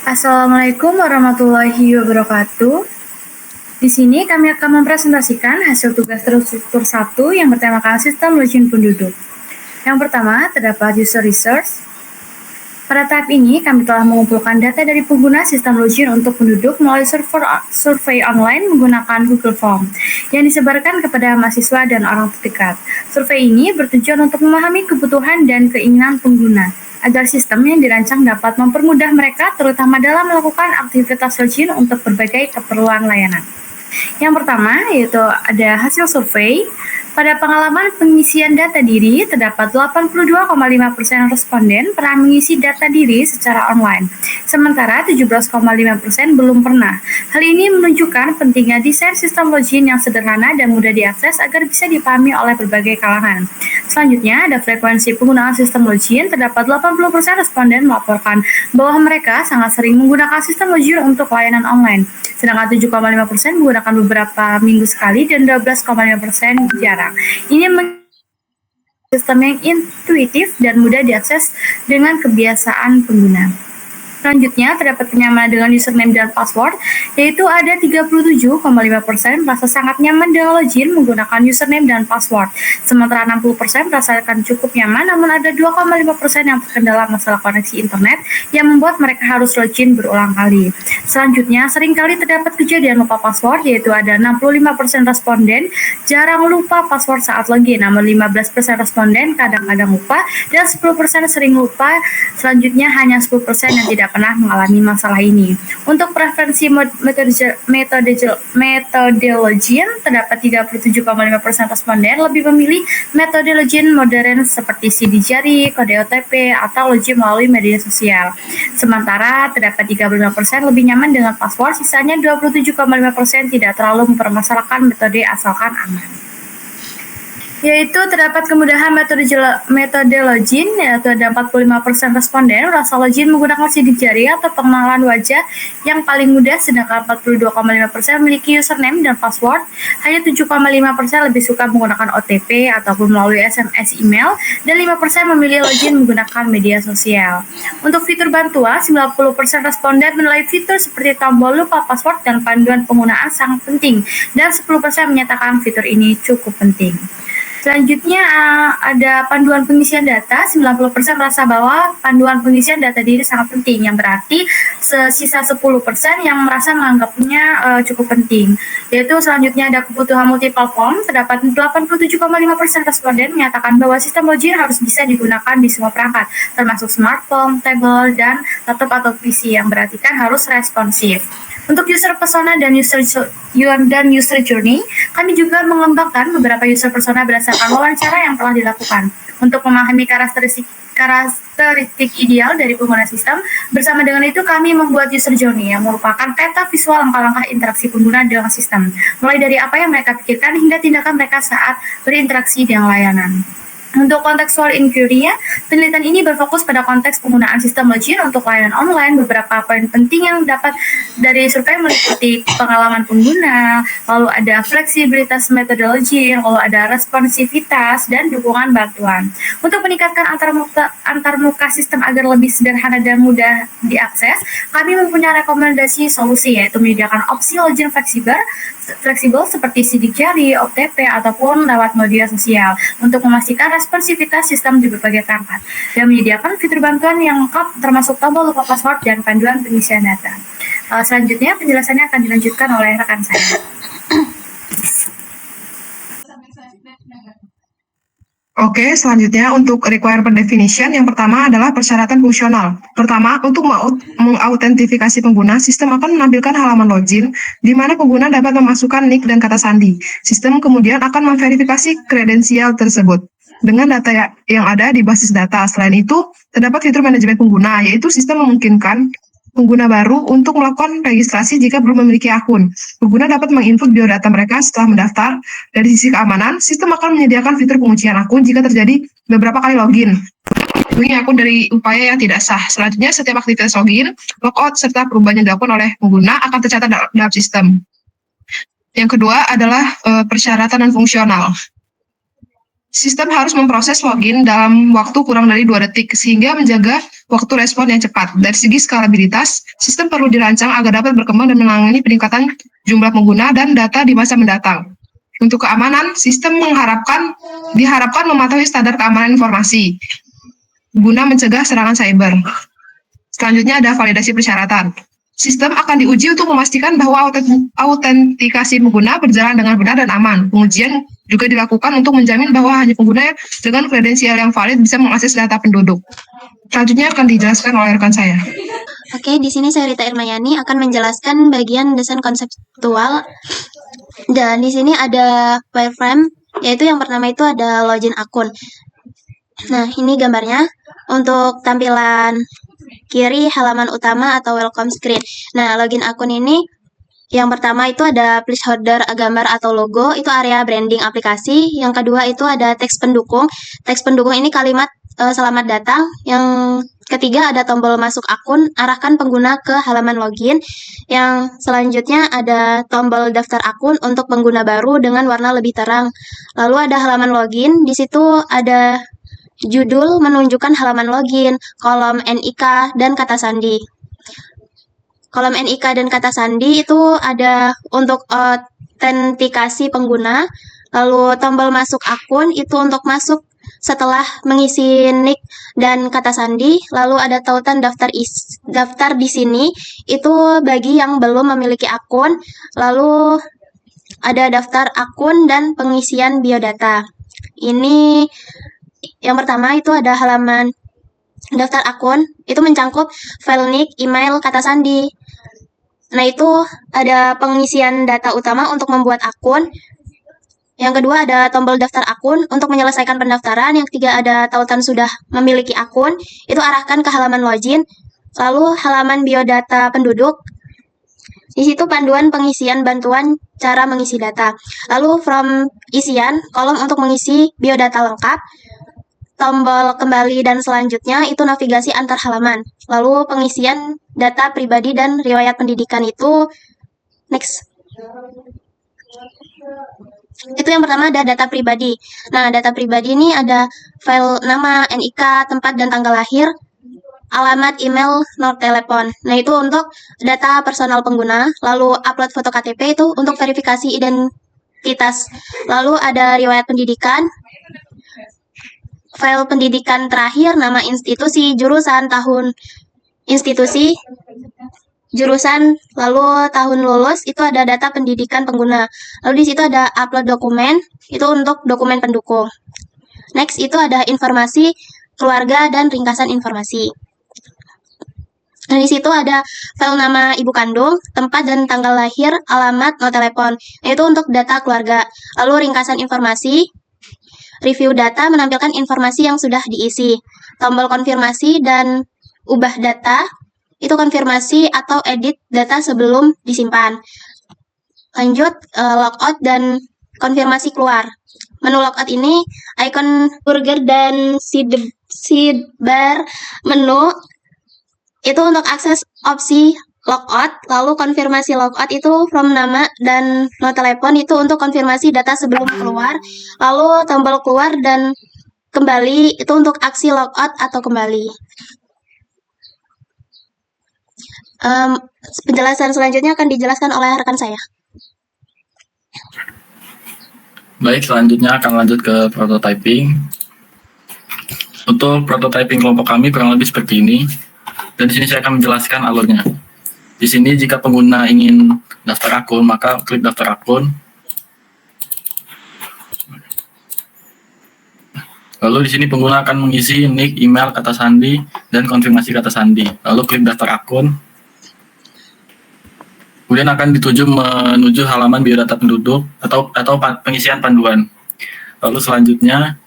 Assalamualaikum warahmatullahi wabarakatuh. Di sini kami akan mempresentasikan hasil tugas terstruktur 1 yang bertemakan sistem login penduduk. Yang pertama, terdapat user research. Pada tahap ini, kami telah mengumpulkan data dari pengguna sistem login untuk penduduk melalui survei online menggunakan Google Form yang disebarkan kepada mahasiswa dan orang terdekat. Survei ini bertujuan untuk memahami kebutuhan dan keinginan pengguna agar sistem yang dirancang dapat mempermudah mereka terutama dalam melakukan aktivitas login untuk berbagai keperluan layanan. Yang pertama yaitu ada hasil survei. Pada pengalaman pengisian data diri, terdapat 82,5% responden pernah mengisi data diri secara online, sementara 17,5% belum pernah. Hal ini menunjukkan pentingnya desain sistem login yang sederhana dan mudah diakses agar bisa dipahami oleh berbagai kalangan. Selanjutnya, ada frekuensi penggunaan sistem login. Terdapat 80% responden melaporkan bahwa mereka sangat sering menggunakan sistem login untuk layanan online, sedangkan 7,5% menggunakan beberapa minggu sekali dan 12,5% jarang. Ini sistem yang intuitif dan mudah diakses dengan kebiasaan pengguna. Selanjutnya, terdapat kenyamanan dengan username dan password, yaitu ada 37,5% merasa sangat nyaman dengan login menggunakan username dan password, sementara 60% merasakan cukup nyaman, namun ada 2,5% yang terkendala masalah koneksi internet yang membuat mereka harus login berulang kali. Selanjutnya, seringkali terdapat kejadian lupa password, yaitu ada 65% responden jarang lupa password saat login, namun 15% responden kadang-kadang lupa, dan 10% sering lupa. Selanjutnya, hanya 10% yang tidak pernah mengalami masalah ini. Untuk preferensi metode login, terdapat 37,5% responden lebih memilih metode login modern seperti sidik jari, kode OTP, atau login melalui media sosial. Sementara terdapat 35% lebih nyaman dengan password, sisanya 27,5% tidak terlalu mempermasalahkan metode asalkan aman. Yaitu terdapat kemudahan metode login, yaitu ada 45% responden merasa login menggunakan sidik jari atau pengenalan wajah yang paling mudah, sedangkan 42,5% memiliki username dan password. Hanya 7,5% lebih suka menggunakan OTP ataupun melalui SMS email, dan 5% memilih login menggunakan media sosial. Untuk fitur bantuan, 90% responden menilai fitur seperti tombol lupa password dan panduan penggunaan sangat penting, dan 10% menyatakan fitur ini cukup penting. Selanjutnya ada panduan pengisian data. 90% merasa bahwa panduan pengisian data diri sangat penting, yang berarti sisa 10% yang merasa menganggapnya cukup penting. Yaitu selanjutnya ada kebutuhan multiple form. Terdapat 87,5% responden menyatakan bahwa sistem login harus bisa digunakan di semua perangkat, termasuk smartphone, tablet, dan laptop atau PC, yang berarti kan harus responsif. Untuk user persona dan user journey, kami juga mengembangkan beberapa user persona berdasarkan wawancara yang telah dilakukan. Untuk memahami karakteristik ideal dari pengguna sistem, bersama dengan itu kami membuat user journey yang merupakan peta visual langkah-langkah interaksi pengguna dengan sistem, mulai dari apa yang mereka pikirkan hingga tindakan mereka saat berinteraksi dengan layanan. Untuk contextual inquiry, penelitian ini berfokus pada konteks penggunaan sistem login untuk layanan online. Beberapa poin penting yang dapat dari survei meliputi pengalaman pengguna, lalu ada fleksibilitas metodologi, lalu ada responsivitas, dan dukungan bantuan. Untuk meningkatkan antarmuka sistem agar lebih sederhana dan mudah diakses, kami mempunyai rekomendasi solusi, yaitu menyediakan opsi login fleksibel seperti sidik jari, OTP, ataupun lewat media sosial untuk memastikan responsivitas sistem di berbagai perangkat, dan menyediakan fitur bantuan yang lengkap termasuk tombol lupa password dan panduan pengisian data. Selanjutnya penjelasannya akan dilanjutkan oleh rekan saya. Oke, selanjutnya untuk requirement definition, yang pertama adalah persyaratan fungsional. Pertama, untuk mengautentifikasi pengguna, sistem akan menampilkan halaman login, di mana pengguna dapat memasukkan nick dan kata sandi. Sistem kemudian akan memverifikasi kredensial tersebut dengan data yang ada di basis data. Selain itu, terdapat fitur manajemen pengguna, yaitu sistem memungkinkan pengguna baru untuk melakukan registrasi jika belum memiliki akun. Pengguna dapat menginput biodata mereka setelah mendaftar. Dari sisi keamanan, sistem akan menyediakan fitur penguncian akun jika terjadi beberapa kali login. Login akun dari upaya yang tidak sah. Selanjutnya, setiap aktivitas login, logout, serta perubahan yang dilakukan oleh pengguna akan tercatat dalam sistem. Yang kedua adalah persyaratan non fungsional. Sistem harus memproses login dalam waktu kurang dari 2 detik, sehingga menjaga waktu respon yang cepat. Dari segi skalabilitas, sistem perlu dirancang agar dapat berkembang dan menangani peningkatan jumlah pengguna dan data di masa mendatang. Untuk keamanan, sistem diharapkan mematuhi standar keamanan informasi, guna mencegah serangan cyber. Selanjutnya ada validasi persyaratan. Sistem akan diuji untuk memastikan bahwa autentikasi pengguna berjalan dengan benar dan aman. Pengujian juga dilakukan untuk menjamin bahwa hanya pengguna dengan kredensial yang valid bisa mengakses data penduduk. Selanjutnya akan dijelaskan oleh rekan saya. Oke, di sini saya Rita Irmayani akan menjelaskan bagian desain konseptual. Dan di sini ada wireframe, yaitu yang pertama itu ada login akun. Nah, ini gambarnya. Untuk tampilan kiri halaman utama atau welcome screen. Nah, login akun ini yang pertama itu ada placeholder gambar atau logo, itu area branding aplikasi. Yang kedua itu ada teks pendukung. Teks pendukung ini kalimat selamat datang. Yang ketiga ada tombol masuk akun, arahkan pengguna ke halaman login. Yang selanjutnya ada tombol daftar akun untuk pengguna baru dengan warna lebih terang. Lalu ada halaman login, di situ ada judul menunjukkan halaman login, kolom NIK, dan kata sandi. Kolom NIK dan kata sandi itu ada untuk autentikasi pengguna, lalu tombol masuk akun itu untuk masuk setelah mengisi nick dan kata sandi, lalu ada tautan daftar di sini itu bagi yang belum memiliki akun, lalu ada daftar akun dan pengisian biodata. Ini yang pertama itu ada halaman daftar akun, itu mencangkup file nick, email, kata sandi. Nah, itu ada pengisian data utama untuk membuat akun. Yang kedua ada tombol daftar akun untuk menyelesaikan pendaftaran. Yang ketiga ada tautan sudah memiliki akun, itu arahkan ke halaman login. Lalu halaman biodata penduduk, di situ panduan pengisian bantuan cara mengisi data. Lalu from isian, kolom untuk mengisi biodata lengkap. Tombol kembali dan selanjutnya itu navigasi antar halaman. Lalu pengisian data pribadi dan riwayat pendidikan itu next. Itu yang pertama ada data pribadi. Nah, data pribadi ini ada file nama, NIK, tempat dan tanggal lahir, alamat, email, nomor telepon. Nah, itu untuk data personal pengguna. Lalu upload foto KTP itu untuk verifikasi identitas. Lalu ada riwayat pendidikan, file pendidikan terakhir, nama institusi, jurusan, tahun institusi, jurusan, lalu tahun lulus, itu ada data pendidikan pengguna. Lalu di situ ada upload dokumen, itu untuk dokumen pendukung. Next, itu ada informasi keluarga dan ringkasan informasi. Nah, di situ ada file nama ibu kandung, tempat dan tanggal lahir, alamat, nomor telepon. Nah, itu untuk data keluarga. Lalu ringkasan informasi, review data menampilkan informasi yang sudah diisi. Tombol konfirmasi dan ubah data, itu konfirmasi atau edit data sebelum disimpan. Lanjut, logout dan konfirmasi keluar. Menu logout ini, icon burger dan sidebar menu, itu untuk akses opsi logout. Lalu konfirmasi logout itu from nama dan nomor telepon itu untuk konfirmasi data sebelum keluar. Lalu tombol keluar dan kembali itu untuk aksi logout atau kembali. Penjelasan selanjutnya akan dijelaskan oleh rekan saya. Baik, selanjutnya akan lanjut ke prototyping. Untuk prototyping kelompok kami kurang lebih seperti ini. Dan di sini saya akan menjelaskan alurnya. Di sini jika pengguna ingin daftar akun, maka klik daftar akun. Lalu di sini pengguna akan mengisi nick, email, kata sandi, dan konfirmasi kata sandi. Lalu klik daftar akun. Kemudian akan menuju halaman biodata penduduk atau pengisian panduan. Lalu selanjutnya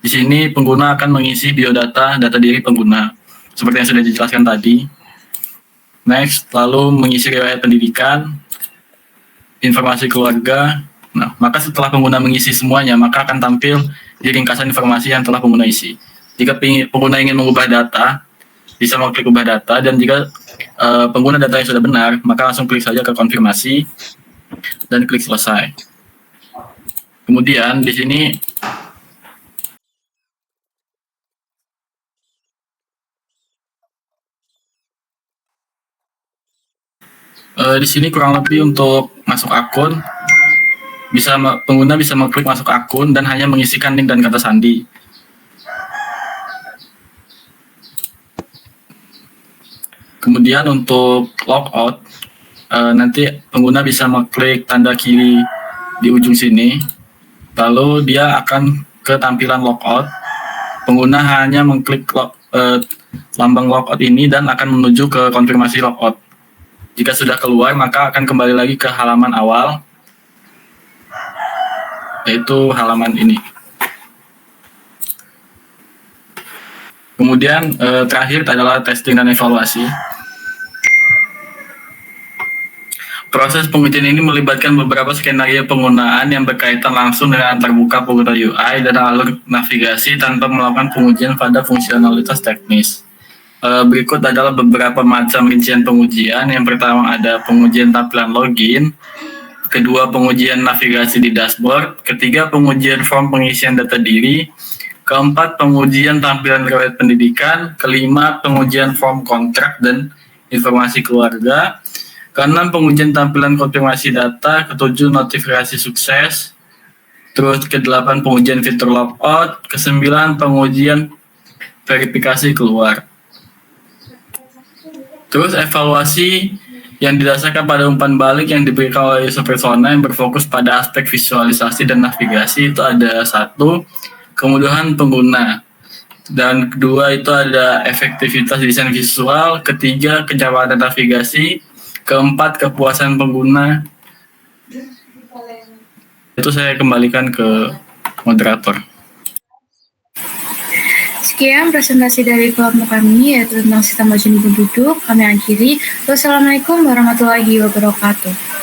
di sini pengguna akan mengisi biodata data diri pengguna seperti yang sudah dijelaskan tadi. Next, lalu mengisi riwayat pendidikan, informasi keluarga. Nah, maka setelah pengguna mengisi semuanya, maka akan tampil di ringkasan informasi yang telah pengguna isi. Jika pengguna ingin mengubah data, bisa mengklik ubah data, dan jika pengguna data yang sudah benar, maka langsung klik saja ke konfirmasi dan klik selesai. Kemudian di sini Di sini kurang lebih untuk masuk akun, pengguna bisa mengklik masuk akun dan hanya mengisikan link dan kata sandi. Kemudian untuk logout, nanti pengguna bisa mengklik tanda kiri di ujung sini, lalu dia akan ke tampilan logout. Pengguna hanya mengklik lambang logout ini dan akan menuju ke konfirmasi logout. Jika sudah keluar, maka akan kembali lagi ke halaman awal, yaitu halaman ini. Kemudian terakhir adalah testing dan evaluasi. Proses pengujian ini melibatkan beberapa skenario penggunaan yang berkaitan langsung dengan terbuka pengguna UI dan alur navigasi tanpa melakukan pengujian pada fungsionalitas teknis. Berikut adalah beberapa macam rincian pengujian. Yang pertama ada pengujian tampilan login, kedua pengujian navigasi di dashboard, ketiga pengujian form pengisian data diri, keempat pengujian tampilan riwayat pendidikan, kelima pengujian form kontrak dan informasi keluarga, keenam pengujian tampilan konfirmasi data, ketujuh notifikasi sukses, terus kedelapan pengujian fitur logout, kesembilan pengujian verifikasi keluar. Terus evaluasi yang didasarkan pada umpan balik yang diberikan oleh user persona yang berfokus pada aspek visualisasi dan navigasi itu ada satu, kemudahan pengguna, dan kedua itu ada efektivitas desain visual, ketiga kenyamanan navigasi, keempat kepuasan pengguna. Itu saya kembalikan ke moderator. Sekian presentasi dari kelompok kami, yaitu tentang sistem login penduduk. Kami akhiri. Wassalamualaikum warahmatullahi wabarakatuh.